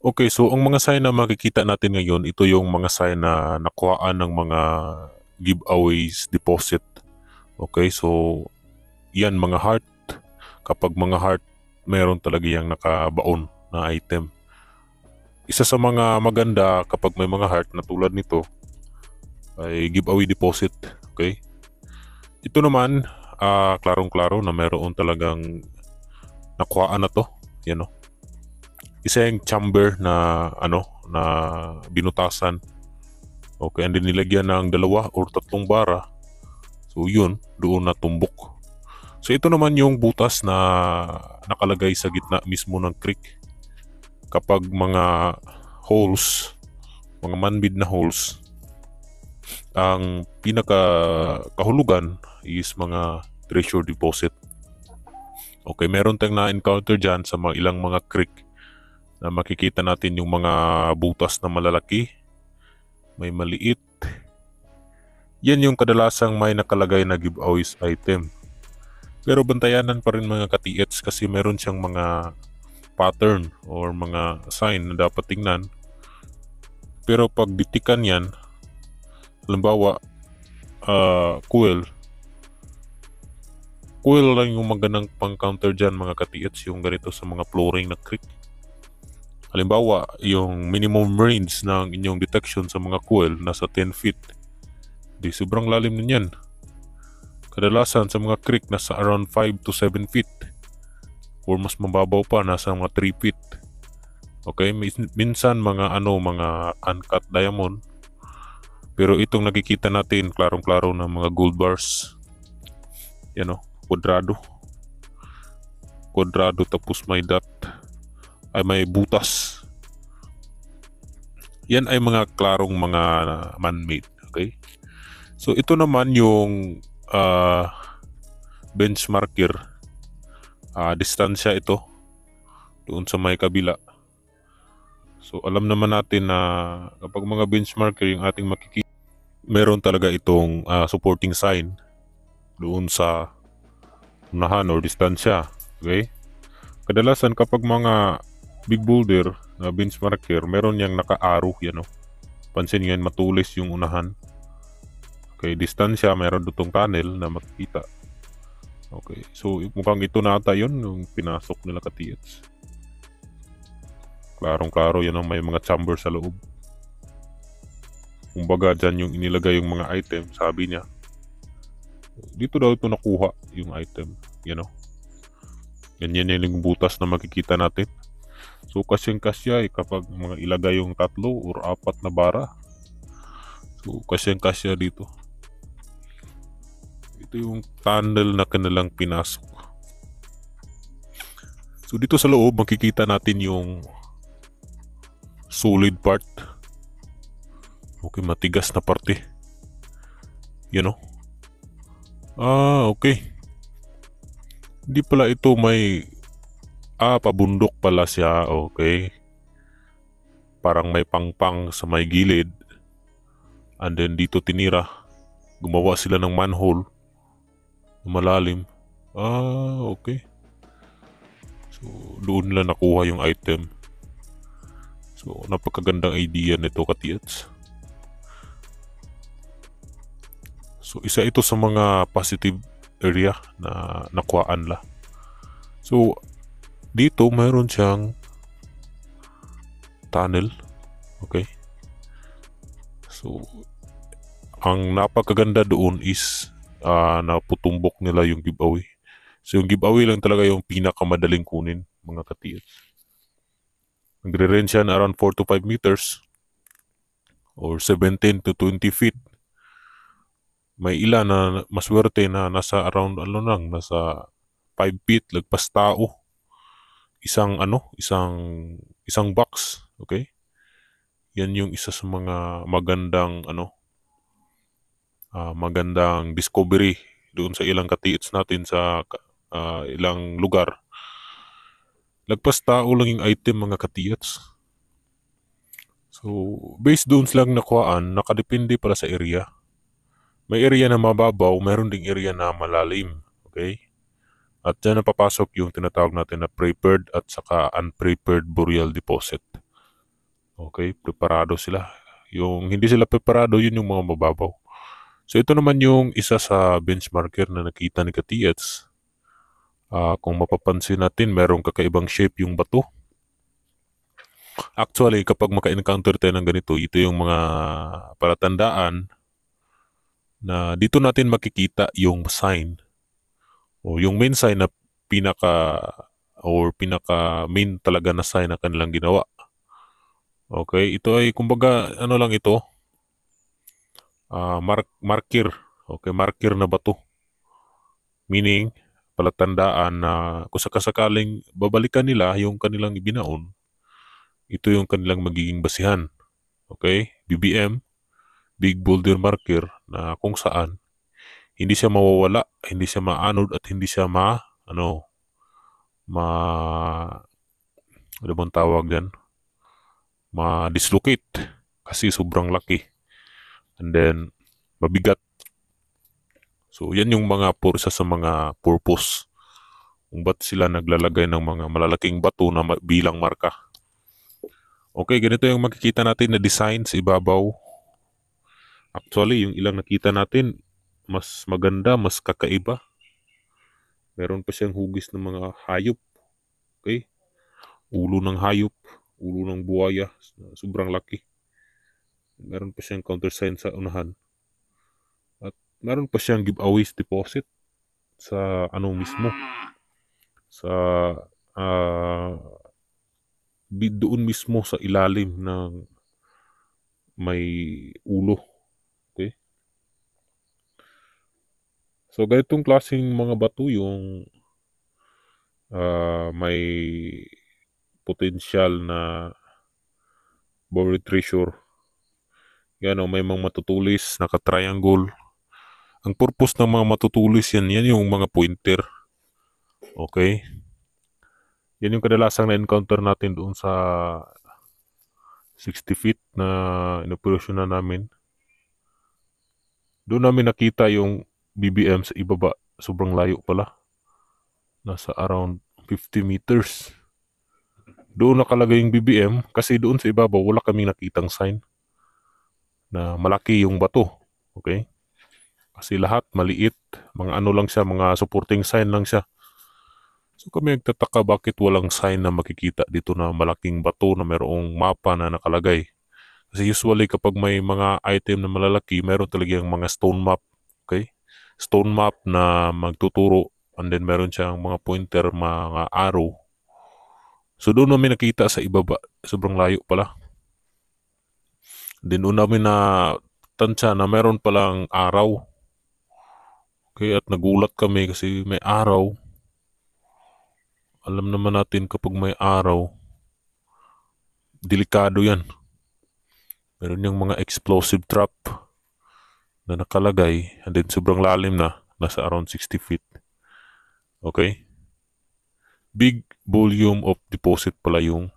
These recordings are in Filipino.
Okay, so ang mga sign na makikita natin ngayon, ito yung mga sign na nakuhaan ng mga giveaways deposit. Okay, so yan mga heart. Kapag mga heart, meron talaga yung nakabaon na item. Isa sa mga maganda kapag may mga heart na tulad nito ay giveaway deposit. Okay, ito naman, klarong-klaro na meron talagang nakuhaan na to. Yan o. Isa yung chamber na na binutasan. Okay, and then nilagyan ng 2 or 3 bara. So yun, doon na tumbok. So ito naman yung butas na nakalagay sa gitna mismo ng creek. Kapag mga holes, mga man-made na holes, ang pinaka kahulugan is mga treasure deposit. Okay, meron tayong na-encounter dyan sa mga ilang mga creek na makikita natin yung mga butas na malalaki, may maliit. Yan yung kadalasang may nakalagay na giveaways item. Pero bantayanan pa rin mga ka-TH kasi meron siyang mga pattern or mga sign na dapat tingnan. Pero pag ditikan yan, halimbawa, coil lang yung magandang pang-counter dyan mga ka-TH, yung ganito sa mga flooring na creek. Halimbawa, yung minimum range ng inyong detection sa mga coil nasa 10 feet. Di sobrang lalim nun yan. Kadalasan sa mga creek nasa around 5 to 7 feet. Or mas mababaw pa, nasa mga 3 feet. Okay, minsan mga mga uncut diamond. Pero itong nakikita natin, klarong-klaro ng mga gold bars. Yan o, kwadrado. Kwadrado tapos may dot. Ay may butas. Yan ay mga klarong mga man-made. Okay? So ito naman yung benchmarker. Distansya ito doon sa may kabila. So alam naman natin na kapag mga benchmarker yung ating makikita, meron talaga itong supporting sign doon sa unahan or distansya. Okay? Kadalasan kapag mga big boulder na benchmarker, meron yang naka-arrow yan o. Pansin yan, matulis yung unahan. Okay, distansya, meron dutong tunnel na makikita. Okay, so mukhang ito na ata yun, yung pinasok nila ka-TH. Klarong-klaro yan ang may mga chamber sa loob. Kumbaga dyan yung inilagay yung mga item, sabi niya. Dito daw ito nakuha yung item, you know. Ganyan yung butas na makikita natin. So kasyang-kasya kapag mga ilagay yung 3 or 4 na bara. So kasyang-kasya dito. Ito yung tunnel na kanilang pinasok. So dito sa loob makikita natin yung solid part. Okay, matigas na parte. You know? Okay. Hindi pala ito may pabundok pala siya. Okay. Parang may pangpang sa may gilid. And then dito tinira. Gumawa sila ng manhole malalim. Okay. So doon nila nakuha yung item. So napakagandang idea nito ka-TH. So isa ito sa mga positive area na nakuhaan la. So dito mayroon siyang tunnel. Okay. So ang napakaganda doon is naputumbok nila yung giveaway. So yung giveaway lang talaga yung pinakamadaling kunin mga ka-TH. Nagre-range yan around 4 to 5 meters or 17 to 20 feet. May ilan na maswerte na nasa around nasa 5 feet lagpas tao. Isang box, okay? Yan yung isa sa mga magandang discovery doon sa ilang ka-TH natin sa ilang lugar. Lagpas tao lang yung item mga ka-TH. So, based doon silang nakuhaan, nakadepende para sa area. May area na mababaw, meron ding area na malalim. Okay? At dyan napapasok yung tinatawag natin na prepared at saka unprepared burial deposit. Okay, preparado sila. Yung hindi sila preparado, yun yung mga mababaw. So ito naman yung isa sa benchmarker na nakita ni Katiets. Kung mapapansin natin, merong kakaibang shape yung bato. Actually, kapag maka-encounter tayo ng ganito, ito yung mga palatandaan na dito natin makikita yung sign o yung main sign na pinaka pinaka main talaga na sign na kanilang ginawa. Okay, ito ay kumbaga ano lang ito, marker. Okay, marker na bato. Meaning, palatandaan na kung sakasakaling babalikan nila yung kanilang ibinaon, ito yung kanilang magiging basihan. Okay, BBM, Big Boulder Marker, na kung saan hindi siya mawawala, hindi siya maanod at hindi siya ano bang tawag dyan? Ma-dislocate kasi sobrang laki. And then, mabigat. So, yan yung mga isa sa mga purpose kung ba't sila naglalagay ng mga malalaking bato na bilang marka. Okay, ganito yung makikita natin na design sa ibabaw. Actually, yung ilang nakita natin, mas maganda, mas kakaiba. Meron pa siyang hugis ng mga hayop. Okay? Ulo ng hayop, ulo ng buwaya, sobrang laki. Meron pa siyang countersign sa unahan. At meron pa siyang giveaways deposit sa ano mismo. Sa doon mismo sa ilalim ng may ulo. Okay? So, ganitong klaseng mga bato yung may potential na buried treasure. Yan o, may mga matutulis, naka-triangle. Ang purpose ng mga matutulis yan yung mga pointer. Okay? Yan yung kadalasang na-encounter natin doon sa 60 feet na inoperasyon na namin. Doon namin nakita yung BBM sa ibaba. Sobrang layo pala. Nasa around 50 meters. Doon nakalagay yung BBM kasi doon sa ibabaw wala kaming nakitang sign na malaki yung bato. Okay? Kasi lahat maliit. Mga ano lang siya, mga supporting sign lang siya. So kami nagtataka bakit walang sign na makikita dito na malaking bato na mayroong mapa na nakalagay. Kasi usually kapag may mga item na malalaki, meron talagang mga stone map. Okay? Stone map na magtuturo and then meron siyang mga pointer, mga arrow. So doon namin nakita sa ibaba, sobrang layo pala. Then doon namin na tansya na meron palang araw. Okay, at nagulat kami kasi may araw. Alam naman natin kapag may araw, delikado yan. Meron yung mga explosive trap na nakalagay and then sobrang lalim na, nasa around 60 feet. Okay? Big volume of deposit pala yung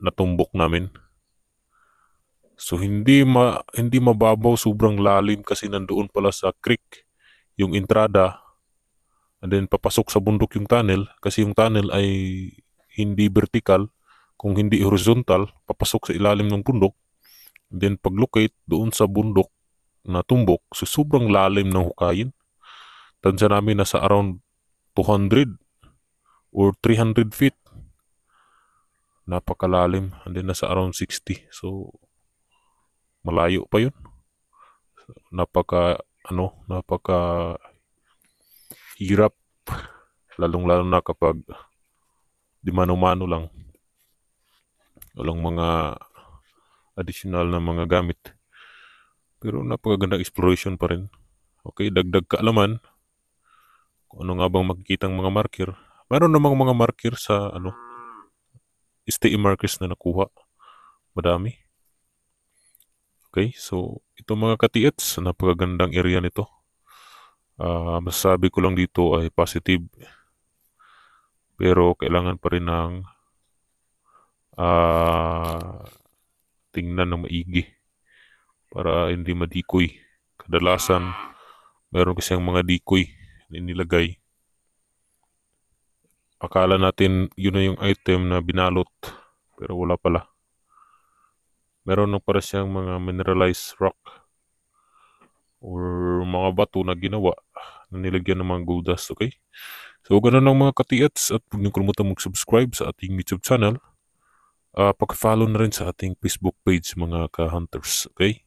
natumbok namin. So hindi mababaw, sobrang lalim kasi nandoon pala sa creek yung entrada and then papasok sa bundok yung tunnel kasi yung tunnel ay hindi vertical, kung hindi horizontal, papasok sa ilalim ng bundok. And then pag-locate doon sa bundok na tumbok, so sobrang lalim ng hukayin. Tansya namin nasa around 200 or 300 feet. Napakalalim. And then nasa around 60. So, malayo pa yun. Napaka hirap. Lalong-lalo na kapag di mano-mano lang. Walang mga additional na mga gamit. Pero napakagandang exploration pa rin. Okay, dagdag kaalaman. Kung ano nga bang makikitang mga marker. Meron namang mga marker sa STE markers na nakuha. Madami. Okay, so ito mga katiets, napakagandang area nito. Masasabi ko lang dito ay positive. Pero kailangan pa rin ng tingnan ng maigi para hindi madikoy. Kadalasan, meron kasi ang mga decoy na inilagay. Akala natin yun na yung item na binalot. Pero wala pala. Meron na para siyang mga mineralized rock or mga bato na ginawa na nilagyan ng mga gold dust, okay? So, ganun ang mga katiats at huwag niyo kalimutan mag-subscribe sa ating YouTube channel. Pag-follow na rin sa ating Facebook page mga ka-hunters, okay?